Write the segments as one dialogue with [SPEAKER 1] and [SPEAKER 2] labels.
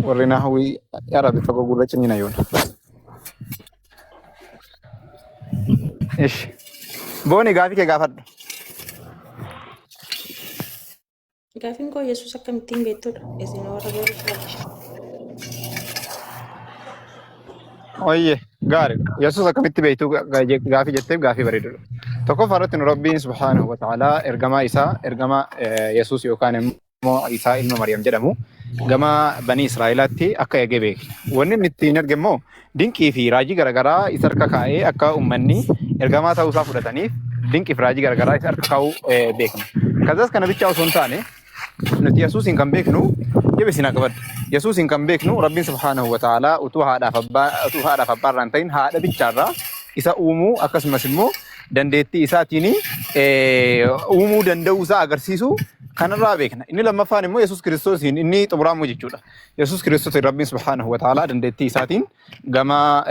[SPEAKER 1] ورينا هوي يا ربي فقو قرة يون إيش بوني قافي كي قافد
[SPEAKER 2] Gaafiin koo Yesuus akkamittiin beektudha? Isin warra garuu
[SPEAKER 1] Oye قارب يسوع كميت بيتو قافي جتة قافي بريدو تكو فرت إن ربي سبحانه وتعالى إرجما إيسا إرجما يسوع يوكان مو إيسا إلما مريم جدمو جما بني إسرائيلاتي أكا يجيبك ونن نتينر جمو دينكي في راجي غرغرا إسر كاي أكا أمني إرجما تاوسا فرتاني دينكي في راجي غرغرا إسر كاو بيكنا كذا كنا بيتشاو سنتاني نتي يسوع إن كان بيكنو يبسينا كبر يسوع إن كان بيكنو ربي سبحانه وتعالى أتوها هذا فبار رانتين هذا بيتشارا إسا أمو أكاس مسمو دندتي إسا تيني أمو دندوسا أغرسيسو كان رابيكنا إني لما فانمو يسوع كريستوس إني تبرامو جيتشودا يسوع كريستوس ربي سبحانه وتعالى دندتي إسا تين جما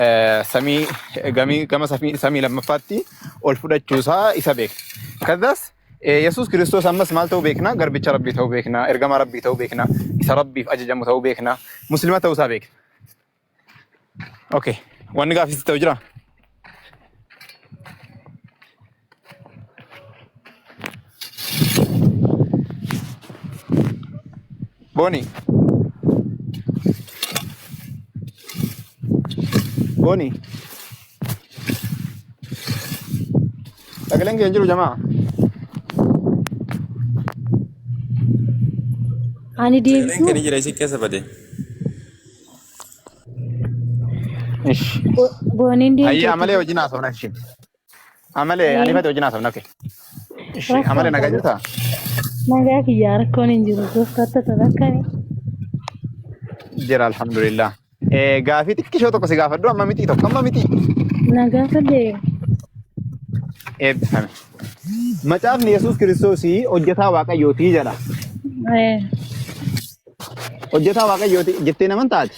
[SPEAKER 1] جما سمي لما فاتي ألفودا تشوسا إسا بيك كذاس يسوع كريستوس أمس مال تو بيكنا غربي ربي تو بيكنا إرجما ربي تو بيكنا إسا ربي في أججم تو بيكنا مسلمة تو سابيك أوكي وانا في ستة بوني تقلن ينجلوا جماعة
[SPEAKER 2] أنا ديفيسو
[SPEAKER 3] كان يجي رئيسي كيسة بدي
[SPEAKER 1] إيش
[SPEAKER 2] بونين ديفيسو
[SPEAKER 1] هاي عمله وجنا سونا إيش عمله أنا بدي وجنا سونا أوكي إيش عمله نجاجتا
[SPEAKER 2] nagaa kiyyaara koon hin jiru gooftaatti tadakkaani.
[SPEAKER 1] جرا الحمد لله غافي تكشو تو كسي غافدو اما ميتي تو كما ميتي
[SPEAKER 2] Nagaa fadhee
[SPEAKER 1] فهم مچاف يسوع كريستوسي اوجتا واقيوتي جدا اوجتا واقيوتي جتي نمن تاج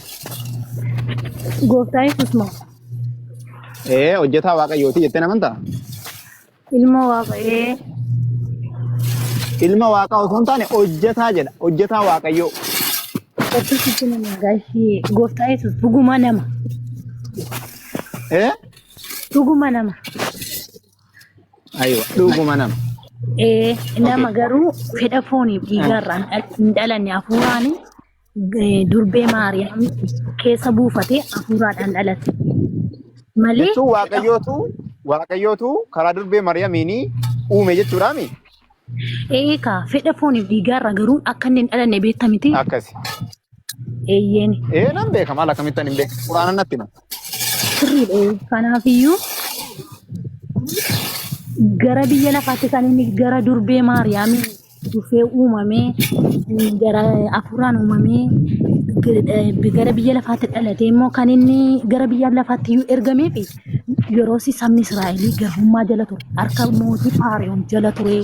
[SPEAKER 2] gooftaa Yesuus moo
[SPEAKER 1] اوجتا واقيوتي جتي نمن تا
[SPEAKER 2] ilma waaqayyoo
[SPEAKER 1] ilma waaqa osoo taane hojjetaa jedha hojjetaa waaqayyoo
[SPEAKER 2] Ofiisitti nama gaashii gooftaa Yesuus dhuguma nama. Dhuguma nama.
[SPEAKER 1] Aywa dhuguma nama.
[SPEAKER 2] Nama garuu fedha fooniif dhiigarraan hin dhalanne hafuuraani durbee Maariyaam keessa buufatee hafuuraadhaan dhalate. Malee
[SPEAKER 1] jechuun waaqayyootu karaa durbee Maariyaamiin uume jechuudhaami.
[SPEAKER 2] Eekaa fedha fooniif dhiigarra garuu akka inni hin dhalanne beektamiti.
[SPEAKER 1] Akkasi.
[SPEAKER 2] Eeyyeeni.
[SPEAKER 1] Nan beekama haala kamittan hin beeku. Quraana natti hima.
[SPEAKER 2] Sirriidha. Kanaafiyyuu gara biyya lafaatti kan inni gara durbee Maariyaamiin dhufee uumamee gara hafuuraan uumamee gara biyya lafaatti dhalatee immoo kan inni gara biyya lafaatti ergamee fi yeroo sabni Israa'el garbummaa jala ture harka mootii Faariyoon jala ture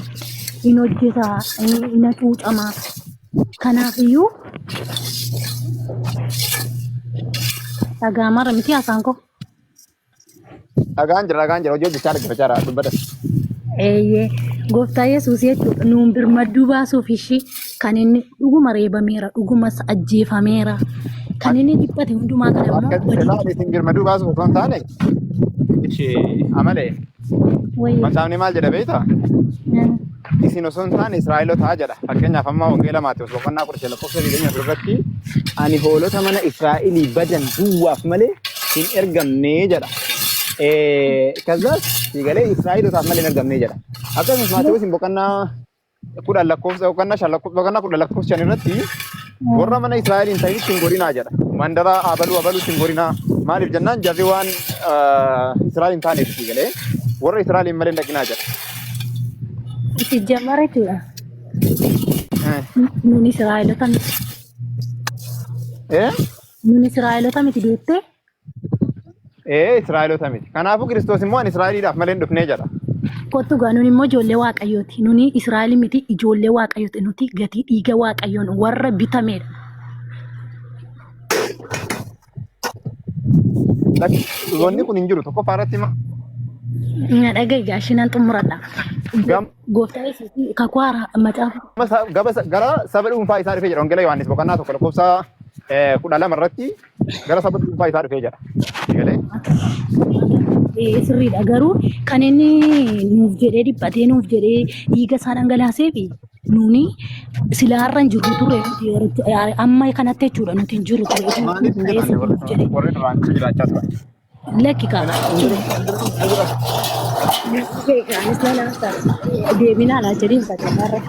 [SPEAKER 2] in hojjeta in tuucama kanaafiyyuu dhagaamara miti haasaan koo.
[SPEAKER 1] Dhagaan jira hojii hojjechaa jira dubbadha.
[SPEAKER 2] Gooftaa Yesuus jechuudha nuun birmadduu baasuuf ishii kan inni dhuguma reebameera dhugumas ajjeefameera kan inni dhiphate hundumaa kana immoo
[SPEAKER 1] isin birmaduu baasuuf osoo hin taane amalee macaafni maal jedha beektaa? Isin osoo hin taane Israa'elotaa jedha fakkeenyaaf amma wangeela Maatewos boqonnaa 11 irratti ani hoolota mana Israa'elii badan duwwaaf malee hin ergamnee jedha. Kazas sigalee Israa'elotaaf malee hin ergamnee jedha. Akkasumas Maatewos boqonnaa 10 lakkoofsa boqonnaa 10 lakkoofsa 5 irratti warra mana Israa'eliin ta'initti hin gorinaa jedha. Mandara abaluu hin gorinaa maaliif jennaan jarri waan Israa'eliin taaneef sigalee warra Israa'eliin malee hin dhaqinaa jedha.
[SPEAKER 2] Itti jamara jechuudha. Nuni Israa'elota miti. Nuni Israa'elota miti deettee?
[SPEAKER 1] Israa'elota miti. Kanaafuu Kiristoos immoo ani Israa'eliidhaaf malee hin dhufnee jedha.
[SPEAKER 2] Kottu gaa nuni immoo ijoollee Waaqayyooti. Nuni Israa'el miti ijoollee Waaqayyooti. Nuti gatii dhiiga Waaqayyoon warra bitameedha.
[SPEAKER 1] Wanni kun hin jiru tokko faaratti hima.
[SPEAKER 2] Dhaga'i gaashinaan xumuradha. Gooftaa Yesuus kakuu haaraa macaafa.
[SPEAKER 1] Gara saba dhuunfaa isaa dhufee jedha wangeela Yohaannis boqonnaa 1 lakkoofsa kudha lama irratti gara saba dhuunfaa isaa dhufee jira. Galee.
[SPEAKER 2] Sirriidha garuu kan inni nuuf jedhee dhiphatee nuuf jedhee dhiiga isaa dhangalaasee fi nuuni silaarra hin jirru ture amma kanatti jechuudha nuti hin jirru ture.
[SPEAKER 1] Warri duraan jiraachaa turan.
[SPEAKER 2] Lakki kana. Deebinaa laa jedhiin fakkaatarra.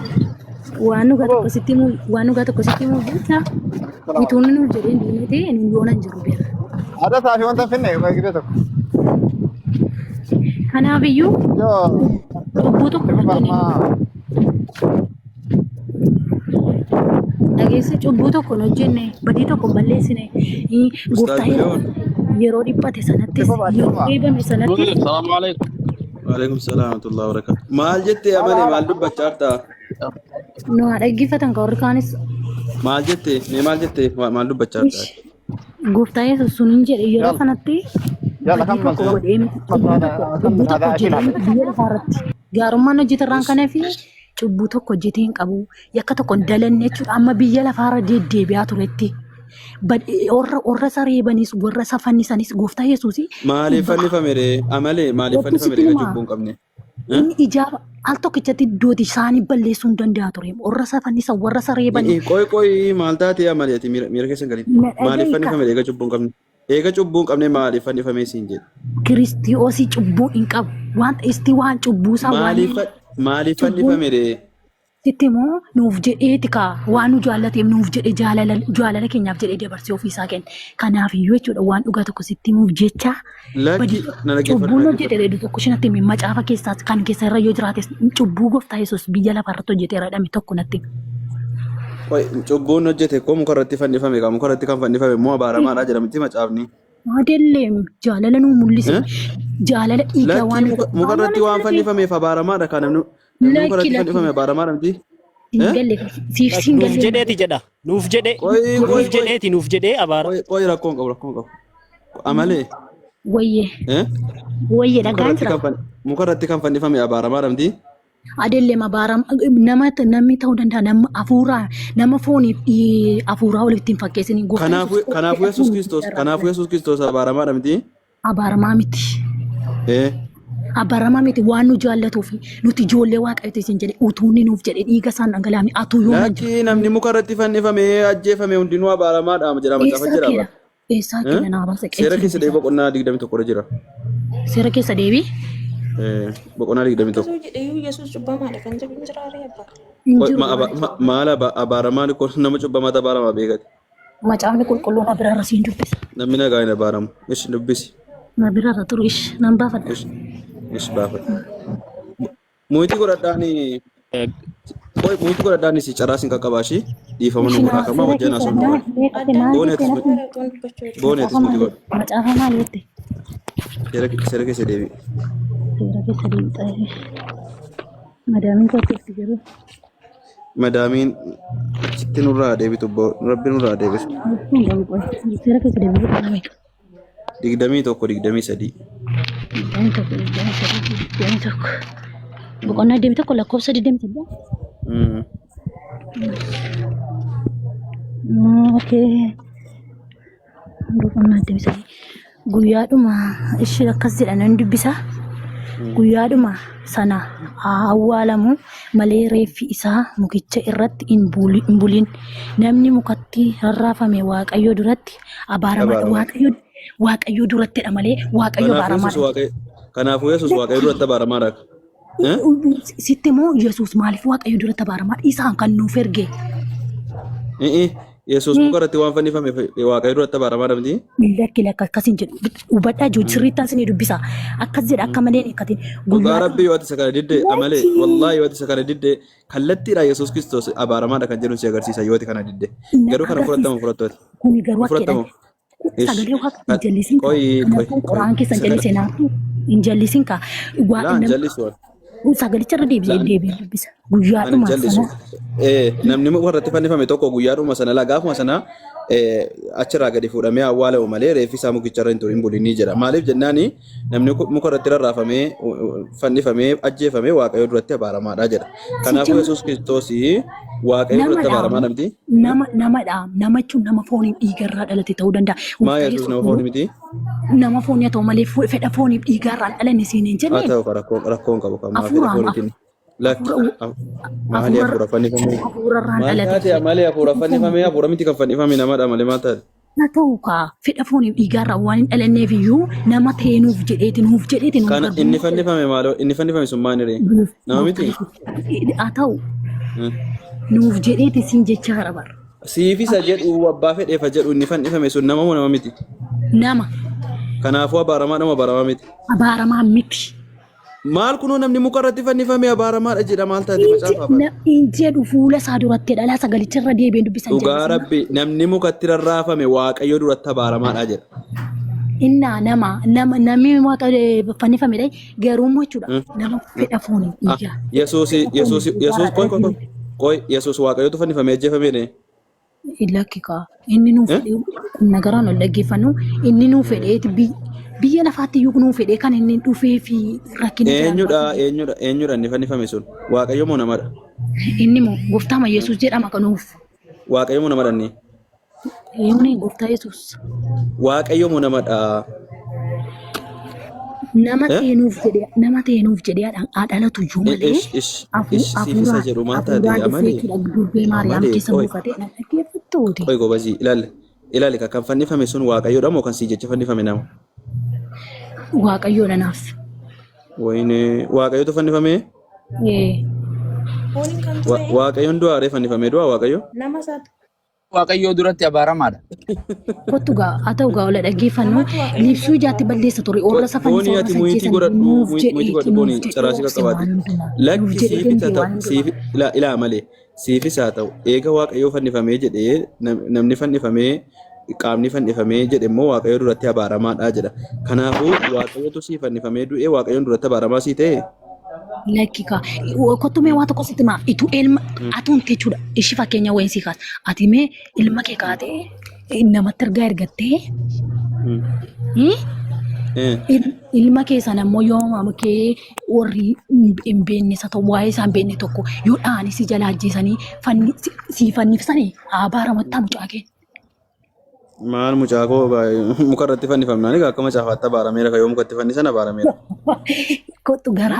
[SPEAKER 2] Waan nu gata akkasitti muu jecha bituun nuuf jedhee diinatee nu yoona hin jirru beera.
[SPEAKER 1] Ada saafi wanta finne gibee tokko.
[SPEAKER 2] Kanaafiyyuu cubbuu tokko dhageesse cubbuu tokko hojjenne badii tokko balleessine gooftaa yeroo dhiphate sanattis yeroo eegame sanatti.
[SPEAKER 3] Salaamu alaikum. Waalaikum salaam wa rahmatullahi wa barakatuh. Maal jettee amane maal dubbachaa jirta?
[SPEAKER 2] Nu dhaggeeffatan ka warri kaanis.
[SPEAKER 3] Maal jettee maal jettee maal dubbachaa jirta?
[SPEAKER 2] Gooftaa Yesuus suniin jedhe yeroo kanatti gaarummaan hojjetarraan kanaa fi cubbuu tokko hojjetee hin qabu yakka tokko hin dalanne jechuudha amma biyya lafaarra deddeebi'aa turetti warra isa reebanis warra isa fannisanis gooftaa Yesuus
[SPEAKER 3] maaliif fannifame ree amalee maaliif fannifame ree cubbuu hin qabne
[SPEAKER 2] inni ijaaba al tokkichatti iddooti isaanii balleessuu hin danda'a ture warra isa fannisan warra isa reebanis
[SPEAKER 3] qoy maal taatee amaleeti miira keessan galitti maaliif fannifame ree cubbuu hin qabne eega cubbuu hin qabne maaliif fannifame siin jedhe
[SPEAKER 2] kiristiyoosii cubbuu hin qabu waan isti waan cubbuu isaa
[SPEAKER 3] maaliif fannifame ree
[SPEAKER 2] sitti immoo nuuf jedheeti kaa waan nu jaallateef nuuf jedhe jaalala keenyaaf jedhee dabarsee ofiisaa kenna kanaaf iyyuu jechuudha waan dhugaa tokko sitti nuuf jecha cubbuun hojjete reedu tokko shinatti macaafa keessaa kan keessa irra yoo jiraates cubbuu gooftaa Yesuus biyya lafarratti hojjetee radhame tokko natti.
[SPEAKER 3] Cubbuun hojjete koo mukarratti fannifame kaa mukarratti kan fannifame immoo abaaramaadha jedhamti macaafni.
[SPEAKER 2] Adeelleem jaalala nuu mul'ise jaalala dhiigaa waan
[SPEAKER 3] mukarratti waan fannifameef abaaramaadha kan namni mukarratti fannifame abaaramaadha miti.
[SPEAKER 4] Nuuf jedheeti jedha nuuf jedheeti nuuf jedhee abaara.
[SPEAKER 3] Qoy rakkoon qabu amalee.
[SPEAKER 2] Wayyee dhagaan jira.
[SPEAKER 3] Mukarratti kan fannifame abaaramaadha miti.
[SPEAKER 2] Adeelleem abaaram namni ta'uu danda'a nama afuuraa nama fooniif afuuraa walitti hin fakkeessanii
[SPEAKER 3] kanaafuu Yesuus Kiristoos abaaramaadha miti.
[SPEAKER 2] Abaaramaa miti. Abaaramaa miti waan nu jaallatuuf nuti ijoollee waaqayyooti isin jedhe utuunni nuuf jedhe dhiiga isaan dhangalaafne atuu yoo
[SPEAKER 3] lakkii namni mukarratti fannifame ajjeefame hundinuu abaaramaadha jedhama gaafa jira.
[SPEAKER 2] Eessaa kenna naa baasa
[SPEAKER 3] seera keessa deebii boqonnaa 21 jira.
[SPEAKER 2] Seera keessa deebii.
[SPEAKER 3] Boqonnaa 21.
[SPEAKER 5] Yesuus cubbamaadha kan jedhu jiraaree abbaa.
[SPEAKER 3] Maal abaaramaan nama cubbamaa abaaramaa beekate.
[SPEAKER 2] Macaafni qulqulluun abiraarra siin dubbisa.
[SPEAKER 3] Namni nagaa hin abaaramu. Ishi dubbisi.
[SPEAKER 2] Abiraarra turu ishi nan baafadha.
[SPEAKER 3] Ishi baafadha. Muutii godhadhaanis carraas hin qaqqabaashi dhiifama nu godhaa kama wajjin asoo nu godha. Booneetis muutii godha.
[SPEAKER 2] Macaafa maal jette?
[SPEAKER 3] Seera keessa deebii.
[SPEAKER 2] Seera keessa deebii. Madaamiin keessatti jiru.
[SPEAKER 3] Madaamiin sitti nurraa deebitu rabbi nurraa deebisu.
[SPEAKER 2] Seera keessa deebii godhame.
[SPEAKER 3] 21
[SPEAKER 2] boqonnaa 21 lakkoofsa 23. Okay. Boqonnaa 23. Guyyaadhuma ishee akkas jedhan dubbisa. Guyyaadhuma sana awwaalamu malee reeffi isaa mukicha irratti hin bulin namni mukatti rarraafame waaqayyo duratti abaaramaadha waaqayyo durattidha malee waaqayyo abaaramaadha.
[SPEAKER 3] Kanaafuu Yesuus waaqayyo duratti abaaramaadha.
[SPEAKER 2] Sitti immoo Yesuus maaliif waaqayyo duratti abaaramaadha isaan kan nuuf erge.
[SPEAKER 3] Yesuus mukarratti waan fannifame waaqayyo duratti abaaramaadha miti.
[SPEAKER 2] Lakki akkasiin jedhu hubadhaa ijoollee sirriittaan isin dubbisa akkas jedha akka malee hiikkatiin.
[SPEAKER 3] Dhugaa rabbii yoo ati isa kana diddee amalee wallaahi yoo ati isa kana diddee kallattiidha Yesuus Kiristoos abaaramaadha kan jedhu si agarsiisa yoo ati kana diddee garuu kana fudhatamu.
[SPEAKER 2] Kuni garuu akka sagalee waaqaa jallisin qoraan keessa jallisee naatu hin jallisin kaa sagalicha irra deebi'ee dubbisa guyyaadhuma sana.
[SPEAKER 3] Namni warratti fannifame tokko guyyaadhuma sana gaafuma sana achirraa gadi fuudhamee awwaalamu malee reeffi isaa mukicharra hin bulinii jedha. Maaliif jennaani namni muka irratti rarraafamee fannifamee ajjeefamee waaqayyo duratti abaaramaadha jedha. Kanaafuu Yesuus Kiristoos waaqayyo duratti abaaramaa namti.
[SPEAKER 2] Nama jechuun nama fooniif dhiigarraa dhalate ta'uu danda'a.
[SPEAKER 3] Maa Yesuus nama foonii miti?
[SPEAKER 2] Nama foonii haa ta'u malee fedha fooniif dhiigarraan dhalanne siin hin jenne.
[SPEAKER 3] Haa ta'u rakkoon qabu kan maa fedha fooniitiin. Lakki maali hafuura fannifamee? Maal taate malee hafuura fannifamee hafuura miti kan fannifame namadha malee maal taate?
[SPEAKER 2] Na ta'u kaa fedha fooniif dhiigarraa waan hin dhalanneef iyyuu nama ta'ee nuuf jedheeti.
[SPEAKER 3] Kan inni fannifame maaloo inni fannifame sun maal irree? Nama miti?
[SPEAKER 2] Haa ta'u nuuf jedheeti siin jechaa bara.
[SPEAKER 3] Siifisa jedhu abbaa fedheefa jedhu inni fannifame sun nama moo nama miti?
[SPEAKER 2] Nama.
[SPEAKER 3] Kanaafuu abaaramaa miti?
[SPEAKER 2] Abaaramaa miti.
[SPEAKER 3] Maal kunoo namni muka irratti fannifame abaaramaadha jedha maal taate macaafa
[SPEAKER 2] abaara? Jedhu fuula isaa duratti dhalaa sagalicharra deebiin dubbisan
[SPEAKER 3] jedha. Dhugaa rabbi namni mukatti rarraafame waaqayyo duratti abaaramaadha jedha.
[SPEAKER 2] Namni wanta fannifame garuu jechuudha nama fedha fooniif dhiigaa.
[SPEAKER 3] Yesuus waaqayyotu fannifamee ajjeefame ne?
[SPEAKER 2] Lakki kaa inni nuuf fedhee nagaraan ol dhaggeeffannu inni nuuf fedhee biyya lafaatti iyyuu nuuf fedhee kan inni dhufee fi rakkina.
[SPEAKER 3] Eenyudha inni fannifame sun? Waaqayyo moo namadha?
[SPEAKER 2] Inni moo gooftaa Yesuus jedhama kanuuf.
[SPEAKER 3] Waaqayyo moo namadha inni?
[SPEAKER 2] Eenyuun gooftaa Yesuus?
[SPEAKER 3] Waaqayyo moo namadha?
[SPEAKER 2] Nama ta'ee nuuf jedhee dhalatu iyyuu malee
[SPEAKER 3] siifisa jedhu maal taate amalee?
[SPEAKER 2] Durbee Maariyaam keessa buufatee dhaggeeffattooti.
[SPEAKER 3] Qoy gobazii ilaali kan fannifame sun waaqayyoodha moo kan sii jecha fannifame nama?
[SPEAKER 2] Waaqayyoodha naaf.
[SPEAKER 3] Wayne waaqayyotu fannifame? Waaqayyoon du'aaree fannifame du'a waaqayyo?
[SPEAKER 5] Nama isaatu.
[SPEAKER 6] Waaqayyoo duratti abaaramaadha.
[SPEAKER 2] Kottu haa ta'u gaa wala dhaggeeffannu libsuu ijaatti balleessa ture orra
[SPEAKER 3] boonii ati muyitii godhadhu boonii caraasii qaqqabaate lakki siifisa ta'u ilaa malee siifisa haa ta'u eega waaqayyoo fannifamee jedhee namni fannifamee qaamni fannifamee jedhe immoo waaqayyoo duratti abaaramaadha jedha. Kanaafuu waaqayyootu sii fannifamee du'ee waaqayyoon duratti abaaramaa sii ta'e.
[SPEAKER 2] Lakki kaa kottumee waa tokko sitti maa itu ilma atuun jechuudha ishii fakkeenya wayiin sii kaas ati mee ilma kee kaatee namatti ergaa ergattee ilma kee sana immoo yoo kee warri hin beekne isa ta'u waa'ee isaa hin beekne tokko yoo dhaanii si jala ajjeesanii sii fannifsanii abaaramattaa mucaa kee.
[SPEAKER 3] Maal mucaa koo muka irratti fannifamnaan akka macaafaatti abaarameera kan yoo mukatti fannisan abaarameera.
[SPEAKER 2] Kottu garaa.